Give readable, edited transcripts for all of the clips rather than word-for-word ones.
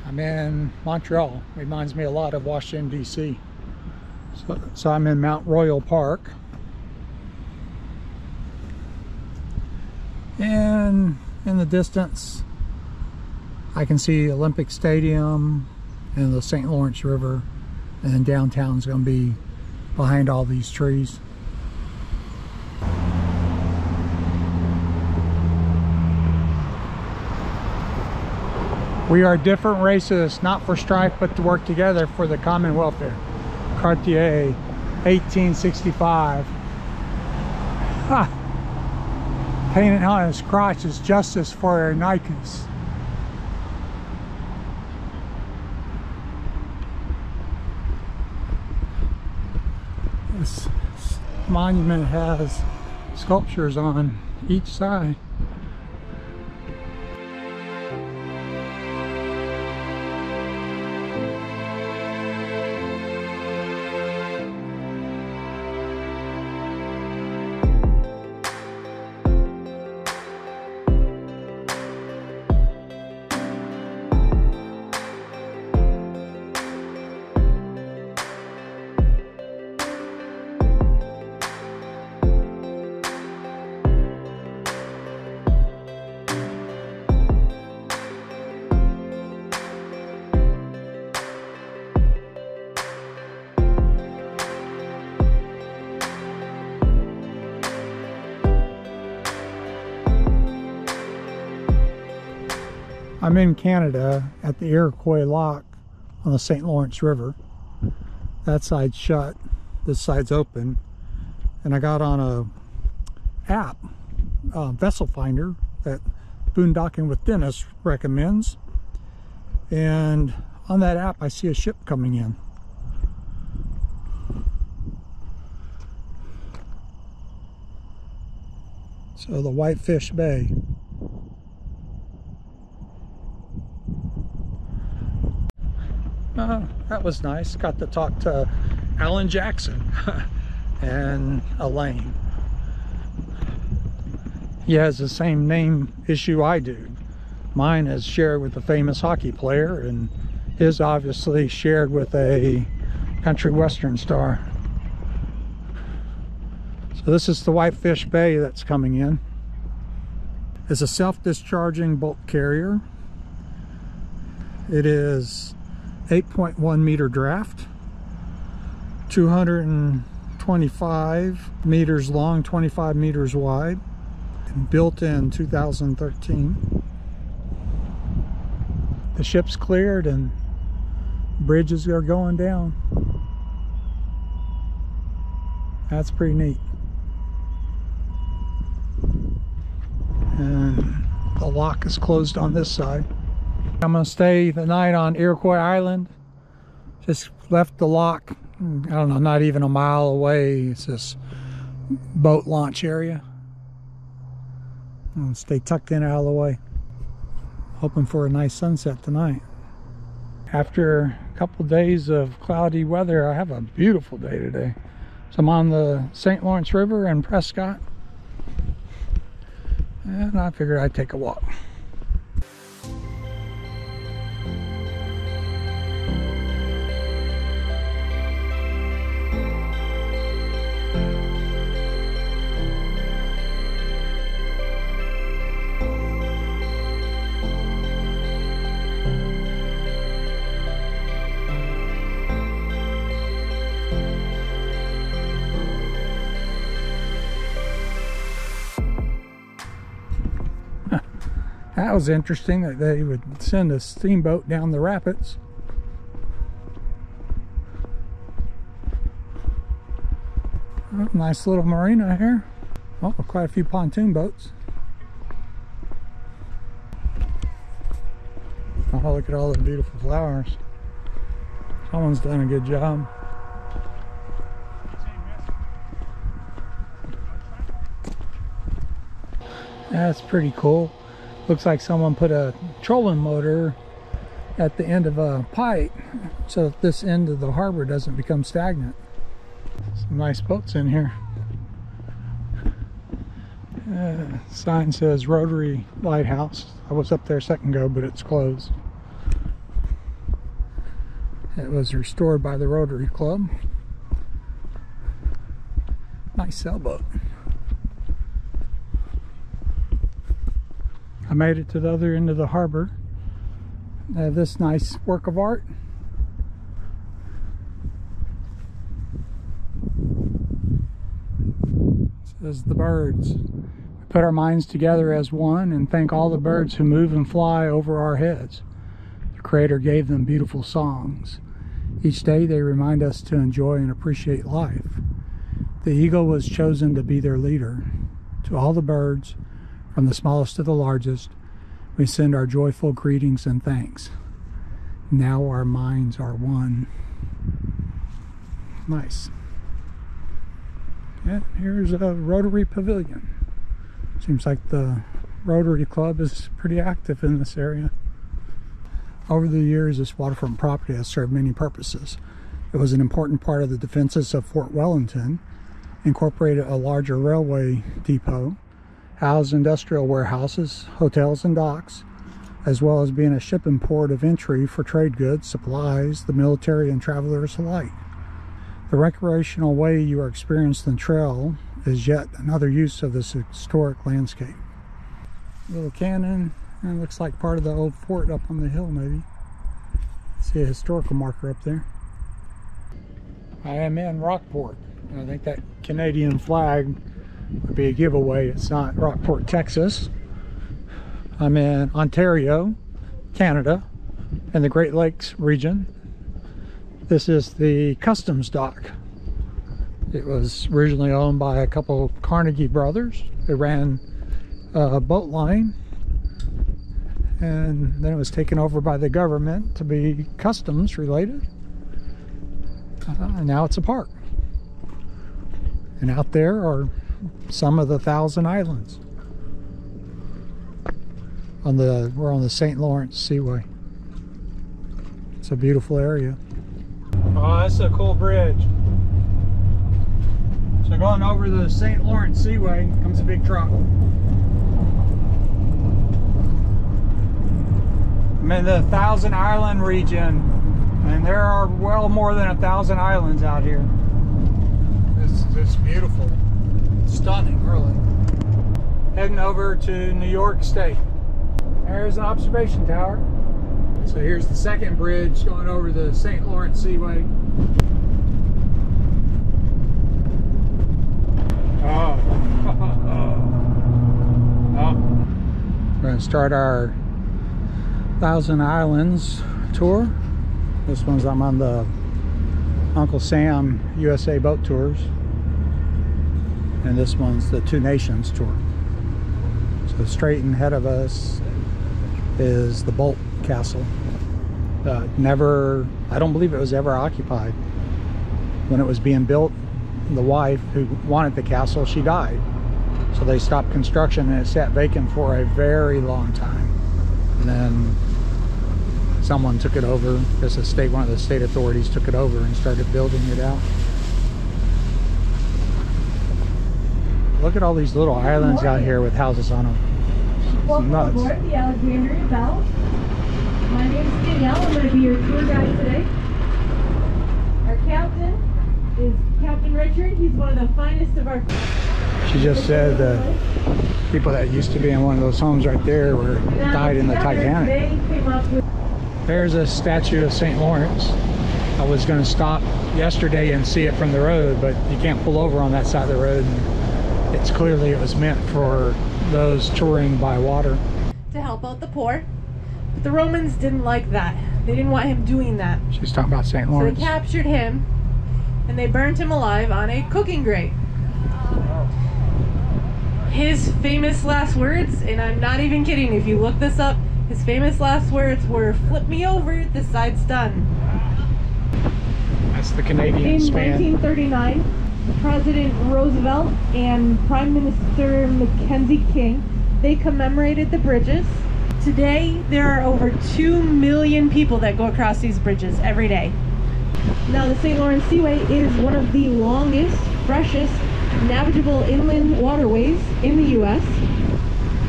I'm in Montreal. Reminds me a lot of Washington, D.C. So I'm in Mount Royal Park. And in the distance, I can see Olympic Stadium and the Saint Lawrence River. And then downtown's going to be behind all these trees. We are different races, not for strife, but to work together for the common welfare. Cartier, 1865. Painted on his crotch is justice for Nicus. This monument has sculptures on each side. I'm in Canada at the Iroquois Lock on the Saint Lawrence River. That side's shut, this side's open, and I got on a app, vessel finder, that Boondocking with Dennis recommends, and on that app I see a ship coming in. So the Whitefish Bay. That was nice. Got to talk to Alan Jackson and Elaine. He has the same name issue I do. Mine is shared with a famous hockey player, and his obviously shared with a country western star. So this is the Whitefish Bay that's coming in. It's a self-discharging bulk carrier. It is 8.1 meter draft, 225 meters long, 25 meters wide, and built in 2013. The ship's cleared and bridges are going down. That's pretty neat. And the lock is closed on this side. I'm gonna stay the night on Iroquois Island. Just left the lock, I don't know, not even a mile away. It's this boat launch area. I'll stay tucked in out of the way. Hoping for a nice sunset tonight. After a couple days of cloudy weather, I have a beautiful day today. So I'm on the Saint Lawrence River in Prescott, and I figured I'd take a walk. That was interesting that they would send a steamboat down the rapids. Oh, nice little marina here. Oh, quite a few pontoon boats. Oh, look at all the beautiful flowers. Someone's done a good job. That's pretty cool. Looks like someone put a trolling motor at the end of a pipe so that this end of the harbor doesn't become stagnant. Some nice boats in here. Sign says Rotary Lighthouse. I was up there a second ago, but it's closed. It was restored by the Rotary Club. Nice sailboat. I made it to the other end of the harbor. I have this nice work of art. It says the birds. We put our minds together as one and thank all the birds who move and fly over our heads. The Creator gave them beautiful songs. Each day they remind us to enjoy and appreciate life. The eagle was chosen to be their leader. To all the birds, from the smallest to the largest, we send our joyful greetings and thanks. Now our minds are one. Nice. Yeah, here's a Rotary Pavilion. Seems like the Rotary Club is pretty active in this area. Over the years, this waterfront property has served many purposes. It was an important part of the defenses of Fort Wellington, incorporated a larger railway depot, housed industrial warehouses, hotels, and docks, as well as being a shipping port of entry for trade goods, supplies, the military, and travelers alike. The recreational way you are experiencing the trail is yet another use of this historic landscape. Little cannon, and it looks like part of the old fort up on the hill maybe. See a historical marker up there. I am in Rockport. I think that Canadian flag would be a giveaway. It's not Rockport, Texas. I'm in Ontario, Canada, in the Great Lakes region. This is the customs dock. It was originally owned by a couple of Carnegie brothers. They ran a boat line, and then it was taken over by the government to be customs related. And now it's a park. And out there are some of the 1,000 islands. We're on the Saint Lawrence Seaway. It's a beautiful area. Oh, that's a cool bridge. So going over the Saint Lawrence Seaway comes a big truck. I'm in the 1,000 Island region, and there are well more than 1,000 islands out here. It's beautiful, stunning, really. Heading over to New York State. There's an observation tower. So here's the second bridge going over the Saint Lawrence Seaway. Oh. We're going to start our 1,000 Islands tour. This one's I'm on the Uncle Sam USA Boat Tours. And this one's the Two Nations tour. So straight ahead of us is the Bolt Castle. I don't believe it was ever occupied. When it was being built, the wife who wanted the castle, she died. So they stopped construction and it sat vacant for a very long time. And then someone took it over. One of the state authorities took it over and started building it out. Look at all these little islands out here with houses on them. Welcome nuts. aboard the Alexandria Belle. My name is Danielle. I'm going to be your tour guide today. Our captain is Captain Richard. He's one of the finest of our... She just said the people that used to be in one of those homes right there died in the Titanic. There's a statue of Saint Lawrence. I was going to stop yesterday and see it from the road, but you can't pull over on that side of the road. It's clearly it was meant for those touring by water. To help out the poor. But the Romans didn't like that. They didn't want him doing that. She's talking about Saint Lawrence. So they captured him and they burned him alive on a cooking grate. His famous last words, and I'm not even kidding, if you look this up, his famous last words were, "Flip me over, this side's done." That's the Canadian span. In 1939, President Roosevelt and Prime Minister Mackenzie King, they commemorated the bridges. Today, there are over 2 million people that go across these bridges every day. Now, the Saint Lawrence Seaway is one of the longest, freshest, navigable inland waterways in the U.S.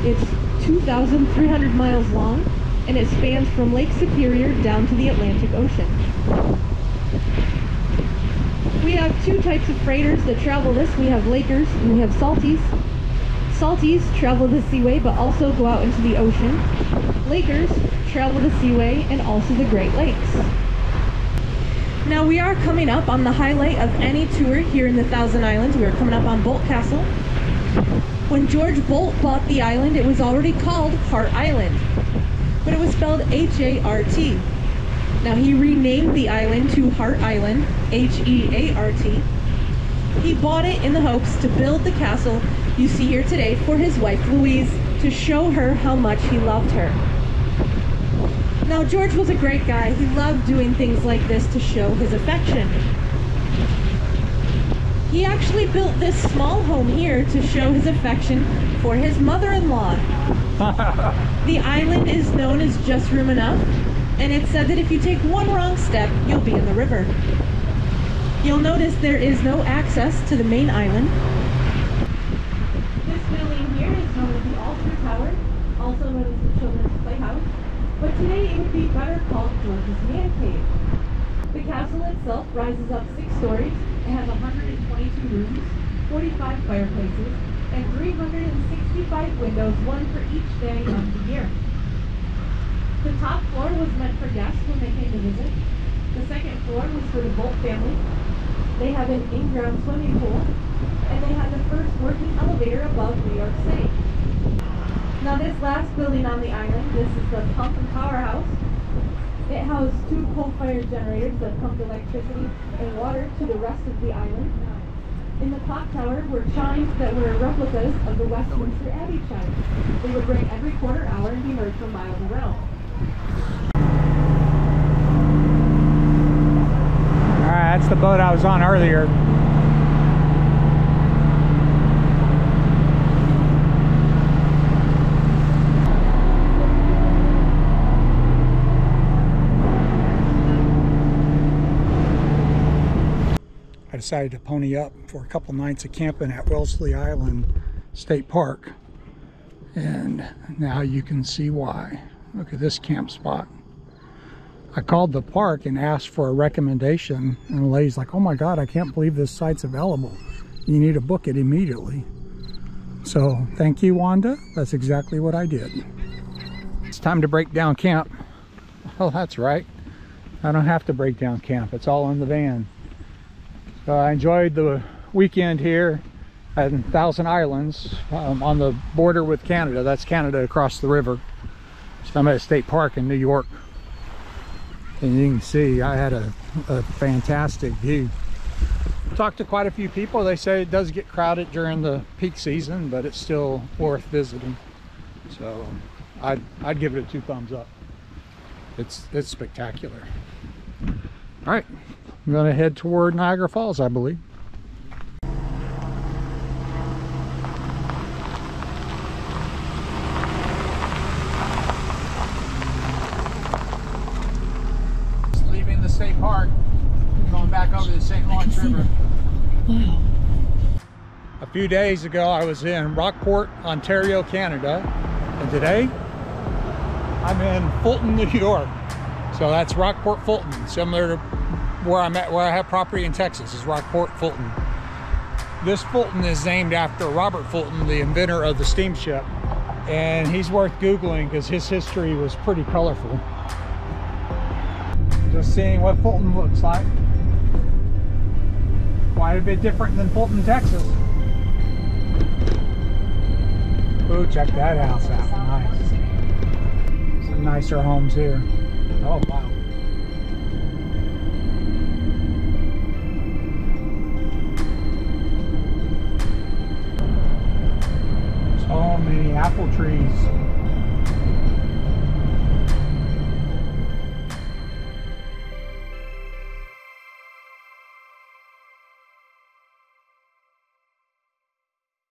It's 2,300 miles long, and it spans from Lake Superior down to the Atlantic Ocean. We have two types of freighters that travel this. We have Lakers and we have Salties. Salties travel the Seaway but also go out into the ocean. Lakers travel the Seaway and also the Great Lakes. Now we are coming up on the highlight of any tour here in the Thousand Islands. We are coming up on Bolt Castle. When George Bolt bought the island, it was already called Hart Island, but it was spelled H-A-R-T. Now he renamed the island to Hart Island, H-E-A-R-T. He bought it in the hopes to build the castle you see here today for his wife Louise, to show her how much he loved her. Now George was a great guy. He loved doing things like this to show his affection. He actually built this small home here to show his affection for his mother-in-law. The island is known as Just Room Enough, and it's said that if you take one wrong step, you'll be in the river. You'll notice there is no access to the main island. This building here is known as the Altar Tower, also known as the Children's Playhouse, but today it would be better called George's Man Cave. The castle itself rises up 6 stories. It has 122 rooms, 45 fireplaces, and 365 windows, one for each day of the year. The top floor was meant for guests when they came to visit. The second floor was for the Bolt family. They have an in-ground swimming pool, and they had the first working elevator above New York City. Now this last building on the island, this is the pump and powerhouse. It housed 2 coal-fired generators that pumped electricity and water to the rest of the island. In the clock tower were chimes that were replicas of the Westminster Abbey chimes. They would ring every quarter hour and be heard from miles around. Alright, that's the boat I was on earlier. I decided to pony up for a couple nights of camping at Wellesley Island State Park, and now you can see why. Look at this camp spot. I called the park and asked for a recommendation, and the lady's like, oh my god, I can't believe this site's available. You need to book it immediately. So thank you, Wanda. That's exactly what I did. It's time to break down camp. Oh, that's right, I don't have to break down camp, it's all in the van. So I enjoyed the weekend here at Thousand Islands, on the border with Canada. That's Canada across the river. So I'm at a state park in New York, and you can see I had a fantastic view. Talked to quite a few people. They say it does get crowded during the peak season, but it's still worth visiting. So I'd give it a 2 thumbs up. It's spectacular. All right, I'm gonna head toward Niagara Falls, I believe. Just leaving the state park, going back over the Saint Lawrence River. Wow. A few days ago, I was in Rockport, Ontario, Canada, and today I'm in Fulton, New York. So that's Rockport, Fulton, similar to where I'm at, where I have property in Texas, is Rockport, Fulton. This Fulton is named after Robert Fulton, the inventor of the steamship, and he's worth Googling because his history was pretty colorful. Just seeing what Fulton looks like. Quite a bit different than Fulton, Texas. Ooh, check that house out. Nice. Some nicer homes here. Oh, wow. So many apple trees.